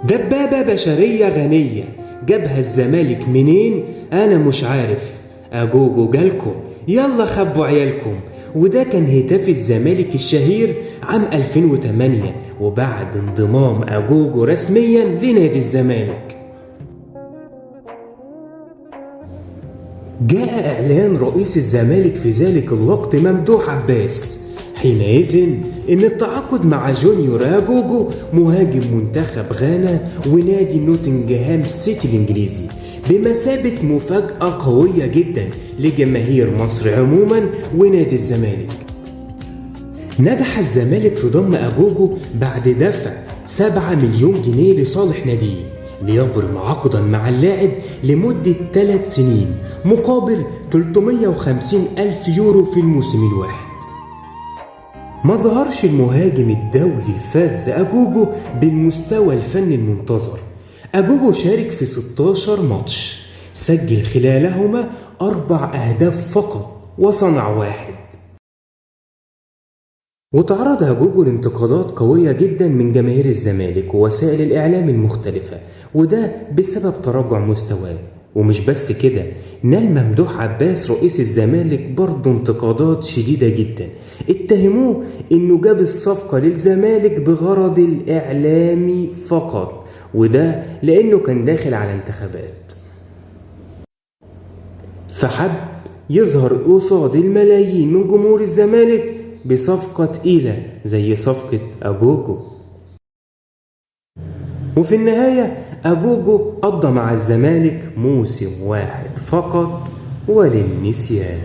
دبابة بشرية غنية جابها الزمالك منين؟ أنا مش عارف. أجوجو جالكم، يلا خبوا عيالكم. وده كان هتاف الزمالك الشهير عام 2008 وبعد انضمام أجوجو رسميا لنادي الزمالك. جاء إعلان رئيس الزمالك في ذلك الوقت ممدوح عباس حينئذ إن التعاقد مع جونيور أجوجو مهاجم منتخب غانا ونادي نوتنجهام سيتي الإنجليزي بمثابة مفاجأة قوية جدا لجماهير مصر عموما ونادي الزمالك. نجح الزمالك في ضم أجوجو بعد دفع 7 مليون جنيه لصالح ناديه ليبرم عقدا مع اللاعب لمدة 3 سنين مقابل 350 ألف يورو في الموسم الواحد. ما ظهرش المهاجم الدولي الفاز أجوجو بالمستوى الفني المنتظر. أجوجو شارك في 16 ماتش، سجل خلالهما 4 أهداف فقط وصنع 1. وتعرض أجوجو لانتقادات قوية جدا من جماهير الزمالك ووسائل الإعلام المختلفة، وده بسبب تراجع مستواه. ومش بس كده، نال ممدوح عباس رئيس الزمالك برضه انتقادات شديدة جدا، اتهموه انه جاب الصفقة للزمالك بغرض الإعلامي فقط، وده لأنه كان داخل على انتخابات فحب يظهر قصاد الملايين من جمهور الزمالك بصفقة تقيلة زي صفقة أجوجو. وفي النهاية أجوجو قضى مع الزمالك موسم واحد فقط وللنسيان.